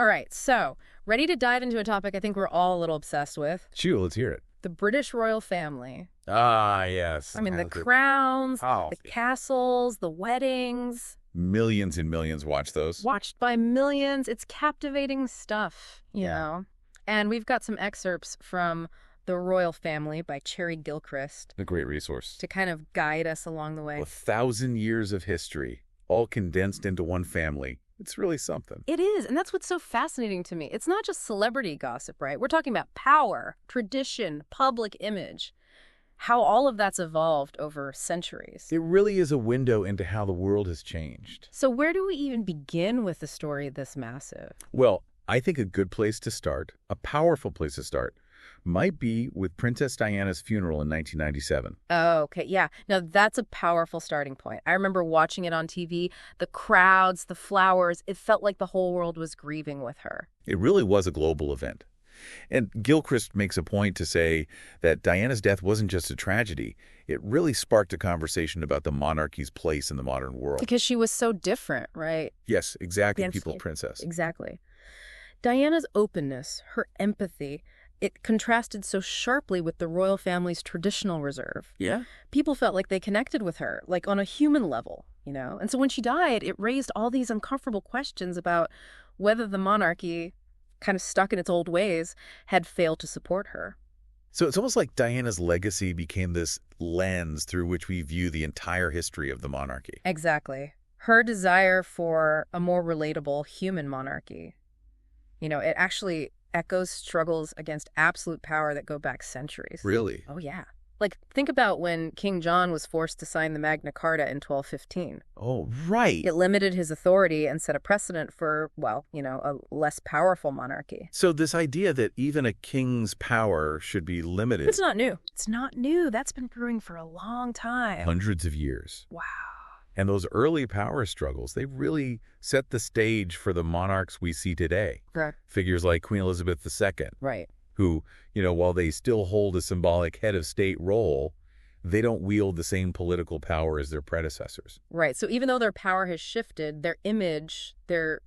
All right, so ready to dive into a topic I think we're all a little obsessed with. Shoot, let's hear it. The British royal family. Ah, yes. I mean, the crowns, Oh, the castles, the weddings. millions and millions watch those. Watched by millions. It's captivating stuff, you know. And we've got some excerpts from The Royal Family by Cherry Gilchrist A great resource. to kind of guide us along the way. 1,000 years of history, all condensed into one family. It's really something. It is, and that's what's so fascinating to me. It's not just celebrity gossip, right? We're talking about power, tradition, public image, how all of that's evolved over centuries. It really is a window into how the world has changed. So where do we even begin with a story this massive? Well, I think a good place to start, a powerful place to start, might be with Princess Diana's funeral in 1997. Oh, okay. Yeah. Now, that's a powerful starting point. I remember watching it on TV, the crowds, the flowers. It felt like the whole world was grieving with her. It really was a global event. And Gilchrist makes a point to say that Diana's death wasn't just a tragedy. It really sparked a conversation about the monarchy's place in the modern world. Because she was so different, right? Yes, exactly. Fancy. People's princess. Exactly. Diana's openness, her empathy, it contrasted so sharply with the royal family's traditional reserve. Yeah. People felt like they connected with her, like on a human level, you know? And so when she died, it raised all these uncomfortable questions about whether the monarchy, kind of stuck in its old ways, had failed to support her. So it's almost like Diana's legacy became this lens through which we view the entire history of the monarchy. Exactly. Her desire for a more relatable human monarchy. You know, it actually echoes struggles against absolute power that go back centuries. Really? Oh, yeah. Like, think about when King John was forced to sign the Magna Carta in 1215. Oh, right. It limited his authority and set a precedent for, well, you know, a less powerful monarchy. So this idea that even a king's power should be limited. It's not new. It's not new. That's been brewing for a long time. Hundreds of years. Wow. And those early power struggles, they really set the stage for the monarchs we see today. Right. Figures like Queen Elizabeth II, Right. who, you know, while they still hold a symbolic head of state role, they don't wield the same political power as their predecessors. Right. So even though their power has shifted, their image, their,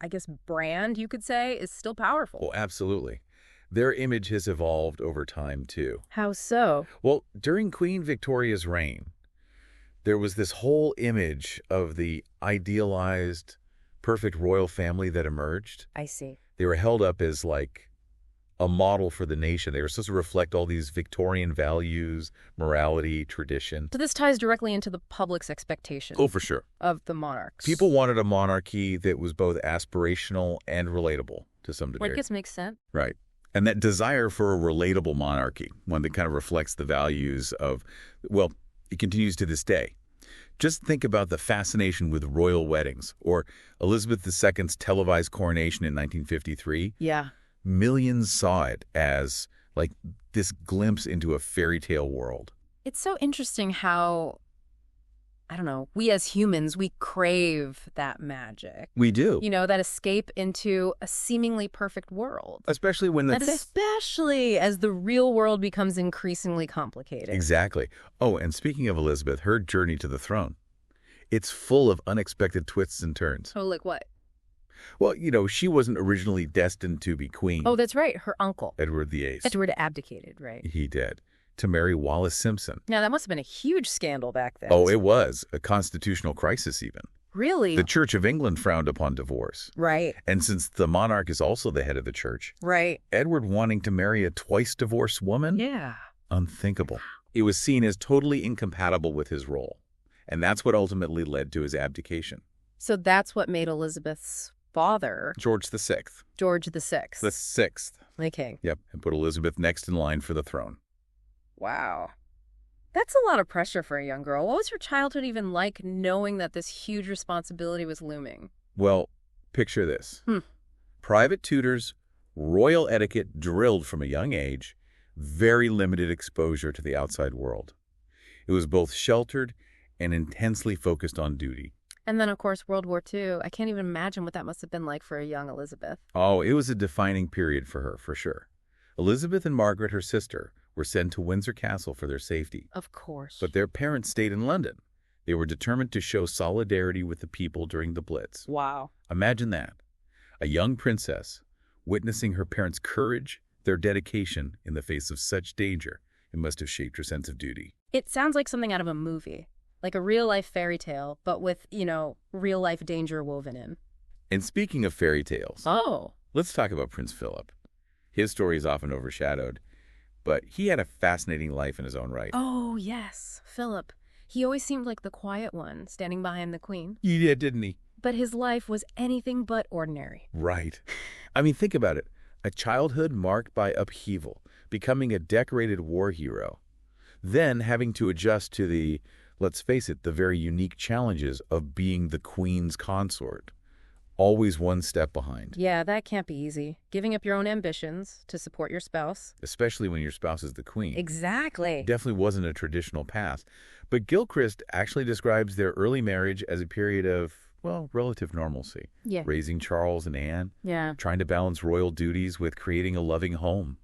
I guess, brand, you could say, is still powerful. Oh, absolutely. Their image has evolved over time, too. How so? Well, during Queen Victoria's reign, there was this whole image of the idealized, perfect royal family that emerged. I see. They were held up as like a model for the nation. They were supposed to reflect all these Victorian values, morality, tradition. So this ties directly into the public's expectations Oh, for sure. of the monarchs. People wanted a monarchy that was both aspirational and relatable to some degree. Well, I guess makes sense. Right. And that desire for a relatable monarchy, one that kind of reflects the values of, well, it continues to this day. Just think about the fascination with royal weddings or Elizabeth II's televised coronation in 1953. Yeah. Millions saw it as like this glimpse into a fairy tale world. It's so interesting how, I don't know, we as humans, we crave that magic. We do. You know, that escape into a seemingly perfect world. Especially when And especially as the real world becomes increasingly complicated. Exactly. Oh, and speaking of Elizabeth, her journey to the throne, it's full of unexpected twists and turns. Oh, like what? Well, you know, she wasn't originally destined to be queen. Oh, that's right. Her uncle. Edward VIII. Edward abdicated, right? He did. To marry Wallace Simpson. Now, that must have been a huge scandal back then. Oh, it was. A constitutional crisis even. Really? The Church of England frowned upon divorce. Right. And since the monarch is also the head of the church, Right. Edward wanting to marry a twice-divorced woman? Yeah. Unthinkable. It was seen as totally incompatible with his role. And that's what ultimately led to his abdication. So that's what made Elizabeth's father, George VI. George VI. The sixth. The king. Yep, and put Elizabeth next in line for the throne. Wow. That's a lot of pressure for a young girl. What was your childhood even like knowing that this huge responsibility was looming? Well, picture this. Private tutors, royal etiquette drilled from a young age, very limited exposure to the outside world. It was both sheltered and intensely focused on duty. And then, of course, World War II. I can't even imagine what that must have been like for a young Elizabeth. Oh, it was a defining period for her, for sure. Elizabeth and Margaret, her sister, were sent to Windsor Castle for their safety. Of course. But their parents stayed in London. They were determined to show solidarity with the people during the Blitz. Wow. Imagine that. A young princess witnessing her parents' courage, their dedication in the face of such danger, it must have shaped her sense of duty. It sounds like something out of a movie, like a real-life fairy tale, but with, real-life danger woven in. And speaking of fairy tales, Oh. let's talk about Prince Philip. His story is often overshadowed, but he had a fascinating life in his own right. Oh, yes, Philip. He always seemed like the quiet one, standing behind the queen. He did, didn't he? But his life was anything but ordinary. Right. I mean, think about it. A childhood marked by upheaval, becoming a decorated war hero, then having to adjust to the, let's face it, the very unique challenges of being the queen's consort. Always one step behind. Yeah, that can't be easy. Giving up your own ambitions to support your spouse. Especially when your spouse is the queen. Exactly. Definitely wasn't a traditional path. But Gilchrist actually describes their early marriage as a period of, well, relative normalcy. Yeah. Raising Charles and Anne. Yeah. Trying to balance royal duties with creating a loving home,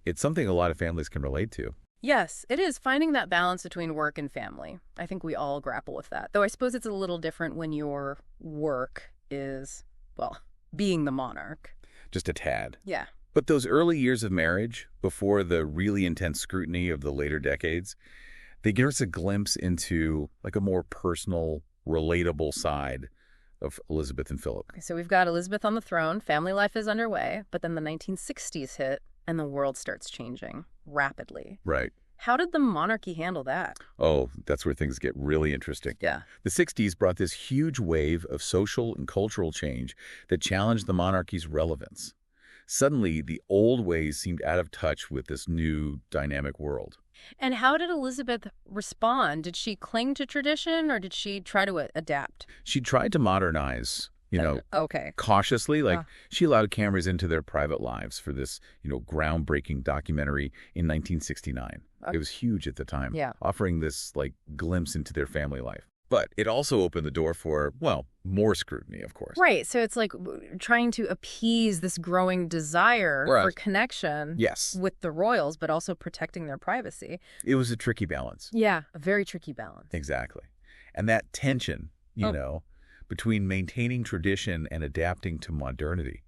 It's something a lot of families can relate to. Yes, it is finding that balance between work and family. I think we all grapple with that. Though I suppose it's a little different when your work is, well, being the monarch. Just a tad. Yeah. But those early years of marriage, before the really intense scrutiny of the later decades, they give us a glimpse into like a more personal, relatable side of Elizabeth and Philip. So we've got Elizabeth on the throne, family life is underway, but then the 1960s hit and the world starts changing rapidly. Right. How did the monarchy handle that? Oh, that's where things get really interesting. Yeah. The 60s brought this huge wave of social and cultural change that challenged the monarchy's relevance. Suddenly, the old ways seemed out of touch with this new dynamic world. And how did Elizabeth respond? Did she cling to tradition or did she try to adapt? She tried to modernize, Okay. cautiously. She allowed cameras into their private lives for this, groundbreaking documentary in 1969. It was huge at the time, Yeah. offering this, glimpse into their family life. But it also opened the door for, well, more scrutiny, of course. Right. So it's like trying to appease this growing desire for connection Yes. with the royals, but also protecting their privacy. It was a tricky balance. Yeah, a very tricky balance. Exactly. And that tension, between maintaining tradition and adapting to modernity,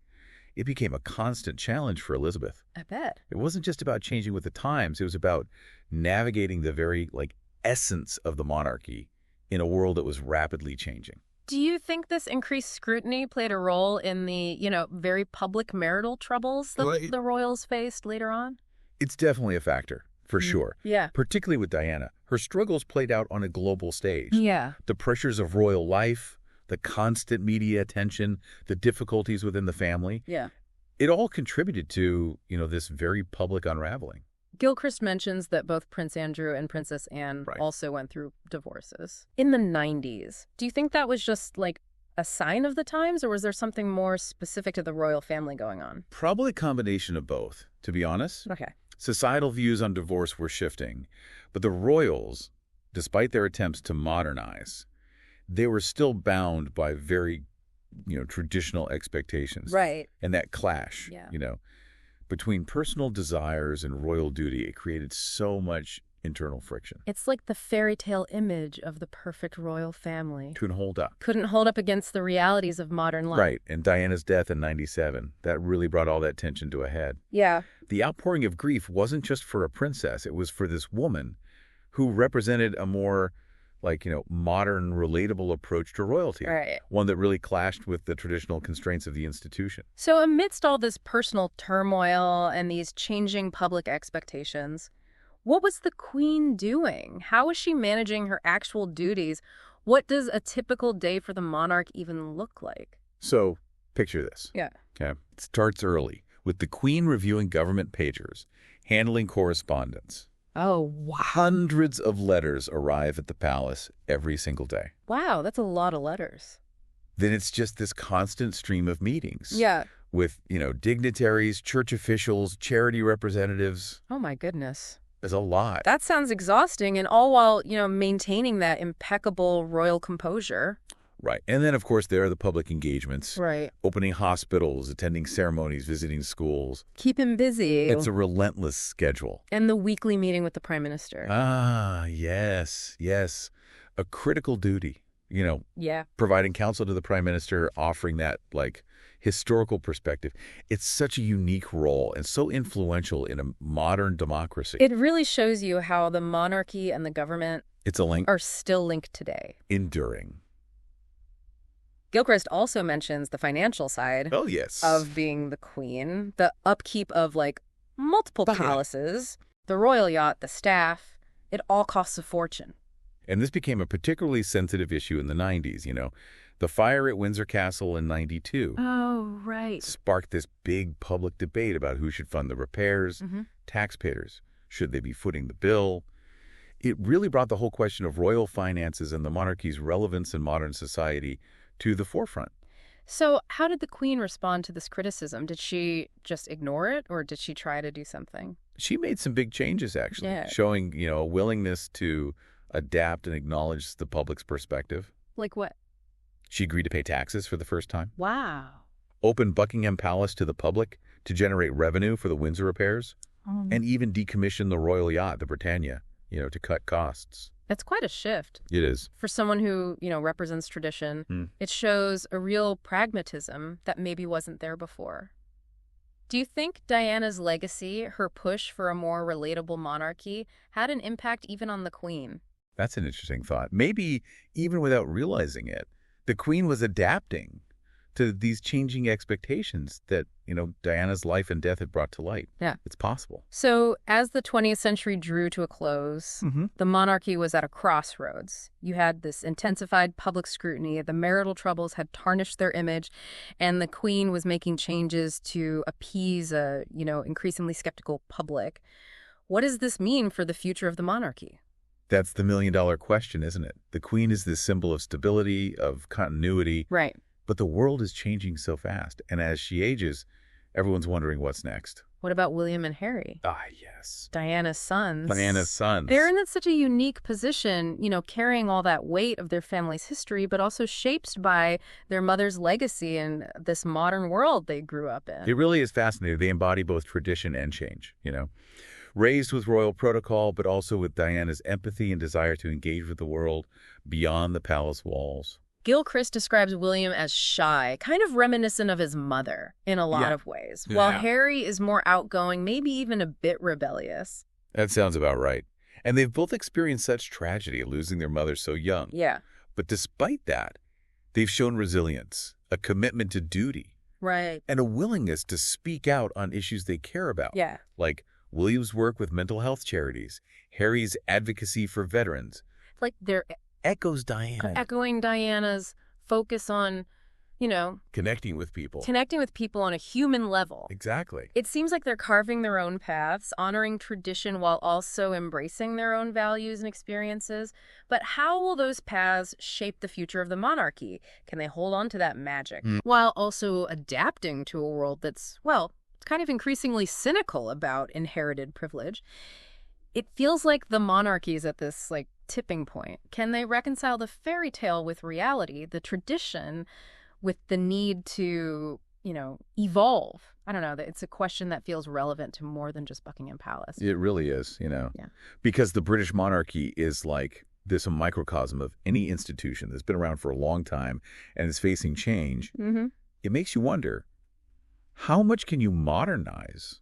it became a constant challenge for Elizabeth. I bet. It wasn't just about changing with the times. It was about navigating the very, essence of the monarchy in a world that was rapidly changing. Do you think this increased scrutiny played a role in the, very public marital troubles that the royals faced later on? It's definitely a factor, for sure. Yeah. Particularly with Diana. Her struggles played out on a global stage. Yeah. The pressures of royal life, the constant media attention, the difficulties within the family. Yeah. It all contributed to, this very public unraveling. Gilchrist mentions that both Prince Andrew and Princess Anne also went through divorces. In the 90s, do you think that was just a sign of the times, or was there something more specific to the royal family going on? Probably a combination of both, to be honest. Okay. Societal views on divorce were shifting, but the royals, despite their attempts to modernize, they were still bound by very, traditional expectations. Right. And that clash, between personal desires and royal duty, it created so much internal friction. It's like the fairy tale image of the perfect royal family. Couldn't hold up. Couldn't hold up against the realities of modern life. Right. And Diana's death in 97, that really brought all that tension to a head. Yeah. The outpouring of grief wasn't just for a princess. It was for this woman who represented a more modern, relatable approach to royalty. Right. One that really clashed with the traditional constraints of the institution. So amidst all this personal turmoil and these changing public expectations, what was the queen doing? How was she managing her actual duties? What does a typical day for the monarch even look like? So, picture this. Yeah. Okay. It starts early with the queen reviewing government pagers, handling correspondence. Oh, wow. Hundreds of letters arrive at the palace every single day. Wow, that's a lot of letters. Then it's just this constant stream of meetings. Yeah. With, dignitaries, church officials, charity representatives. Oh, my goodness. There's a lot. That sounds exhausting, and all while, maintaining that impeccable royal composure. Right. And then, of course, there are the public engagements. Right. Opening hospitals, attending ceremonies, visiting schools. Keep him busy. It's a relentless schedule. And the weekly meeting with the prime minister. Ah, yes, yes. A critical duty, Yeah. providing counsel to the prime minister, offering that, historical perspective, it's such a unique role and so influential in a modern democracy. It really shows you how the monarchy and the government It's a link are still linked today. enduring. Gilchrist also mentions the financial side Oh, yes. of being the queen, the upkeep of like multiple Oh, yeah. palaces, the royal yacht, the staff. It all costs a fortune. And this became a particularly sensitive issue in the 90s, you know. The fire at Windsor Castle in 92 Oh, right. sparked this big public debate about who should fund the repairs. Mm-hmm. Taxpayers. Should they be footing the bill? It really brought the whole question of royal finances and the monarchy's relevance in modern society to the forefront. So how did the queen respond to this criticism? Did she just ignore it, or did she try to do something? She made some big changes, actually, Yeah. showing, a willingness to adapt and acknowledge the public's perspective. Like what? She agreed to pay taxes for the first time, Wow. opened Buckingham Palace to the public to generate revenue for the Windsor repairs, and even decommissioned the royal yacht, the Britannia, to cut costs. That's quite a shift. It is. For someone who, represents tradition, it shows a real pragmatism that maybe wasn't there before. Do you think Diana's legacy, her push for a more relatable monarchy, had an impact even on the queen? That's an interesting thought. Maybe even without realizing it, the Queen was adapting to these changing expectations that, Diana's life and death had brought to light. Yeah. It's possible. So as the 20th century drew to a close, the monarchy was at a crossroads. You had this intensified public scrutiny. The marital troubles had tarnished their image, and the queen was making changes to appease a, increasingly skeptical public. What does this mean for the future of the monarchy? That's the million-dollar question, isn't it? The Queen is this symbol of stability, of continuity. Right. But the world is changing so fast. And as she ages, everyone's wondering what's next. What about William and Harry? Ah, yes. Diana's sons. Diana's sons. They're in such a unique position, carrying all that weight of their family's history, but also shaped by their mother's legacy and this modern world they grew up in. It really is fascinating. They embody both tradition and change, Raised with royal protocol, but also with Diana's empathy and desire to engage with the world beyond the palace walls. Gilchrist describes William as shy, kind of reminiscent of his mother in a lot of ways, while Harry is more outgoing, maybe even a bit rebellious. That sounds about right. And they've both experienced such tragedy, losing their mother so young. Yeah. But despite that, they've shown resilience, a commitment to duty, Right. and a willingness to speak out on issues they care about. Yeah. Like William's work with mental health charities, Harry's advocacy for veterans. Like they're Echoes Diana. echoing Diana's focus on, Connecting with people. connecting with people on a human level. Exactly. It seems like they're carving their own paths, honoring tradition while also embracing their own values and experiences. But how will those paths shape the future of the monarchy? Can they hold on to that magic while also adapting to a world that's, well, kind of increasingly cynical about inherited privilege? It feels like the monarchy is at this, tipping point. Can they reconcile the fairy tale with reality, the tradition with the need to, evolve? I don't know. It's a question that feels relevant to more than just Buckingham Palace. It really is, Yeah. Because the British monarchy is like this a microcosm of any institution that's been around for a long time and is facing change. Mm-hmm. It makes you wonder, how much can you modernize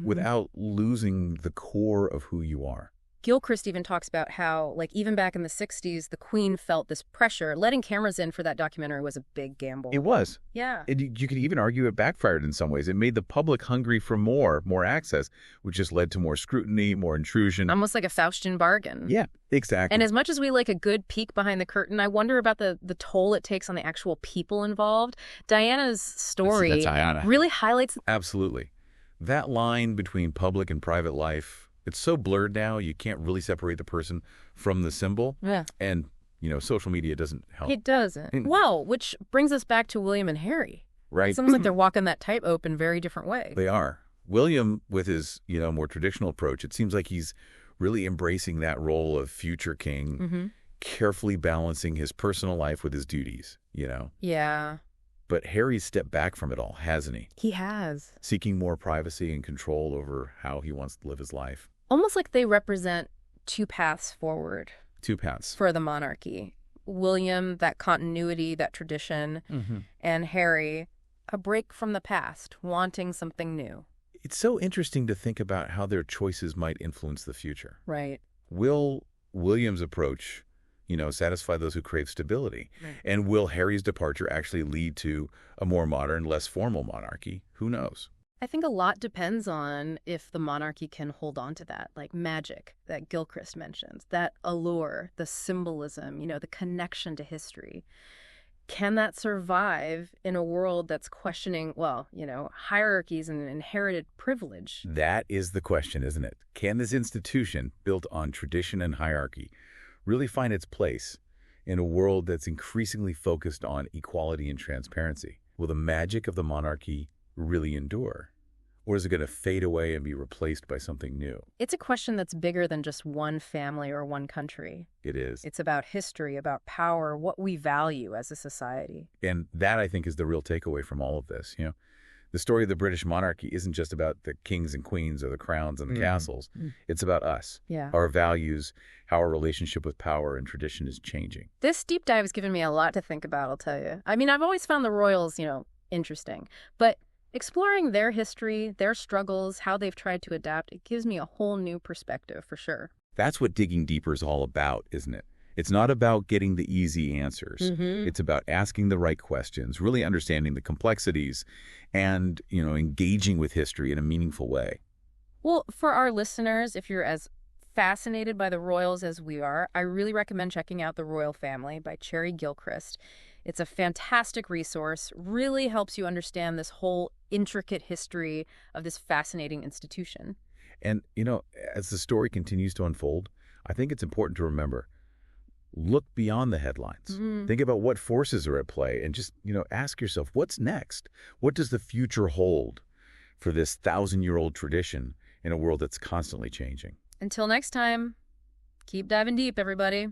without losing the core of who you are? Gilchrist even talks about how, even back in the 60s, the Queen felt this pressure. Letting cameras in for that documentary was a big gamble. It was. Yeah. You could even argue it backfired in some ways. It made the public hungry for more access, which just led to more scrutiny, more intrusion. Almost like a Faustian bargain. Yeah, exactly. And as much as we like a good peek behind the curtain, I wonder about the toll it takes on the actual people involved. Diana's story That's Diana. really highlights... Absolutely. That line between public and private life, it's so blurred now, you can't really separate the person from the symbol. Yeah. And, social media doesn't help. It doesn't. Well, which brings us back to William and Harry. Right. It seems like they're walking that tightrope in very different ways. They are. William, with his, more traditional approach, it seems like he's really embracing that role of future king, carefully balancing his personal life with his duties, Yeah. But Harry's stepped back from it all, hasn't he? He has. Seeking more privacy and control over how he wants to live his life. Almost like they represent two paths forward. Two paths. For the monarchy. William, that continuity, that tradition, and Harry, A break from the past, wanting something new. It's so interesting to think about how their choices might influence the future. Right. Will William's approach, satisfy those who crave stability? Right. And will Harry's departure actually lead to a more modern, less formal monarchy? Who knows? I think a lot depends on if the monarchy can hold on to that, like magic that Gilchrist mentions, that allure, the symbolism, the connection to history. Can that survive in a world that's questioning, well, hierarchies and inherited privilege? That is the question, isn't it? Can this institution, built on tradition and hierarchy, really find its place in a world that's increasingly focused on equality and transparency? Will the magic of the monarchy really endure? Or is it going to fade away and be replaced by something new? It's a question that's bigger than just one family or one country. It is. It's about history, about power, what we value as a society. And that, I think, is the real takeaway from all of this. The story of the British monarchy isn't just about the kings and queens or the crowns and the castles. It's about us, Yeah. our values, how our relationship with power and tradition is changing. This deep dive has given me a lot to think about, I'll tell you. I mean, I've always found the royals, interesting. But exploring their history, their struggles, how they've tried to adapt, it gives me a whole new perspective for sure. That's what digging deeper is all about, isn't it? It's not about getting the easy answers. It's about asking the right questions, really understanding the complexities, and, engaging with history in a meaningful way. Well, for our listeners, if you're as fascinated by the royals as we are, I really recommend checking out The Royal Family by Cherry Gilchrist. It's a fantastic resource, really helps you understand this whole intricate history of this fascinating institution. And, as the story continues to unfold, I think it's important to remember, look beyond the headlines. Think about what forces are at play and just, ask yourself, what's next? What does the future hold for this 1,000-year-old tradition in a world that's constantly changing? Until next time, keep diving deep, everybody.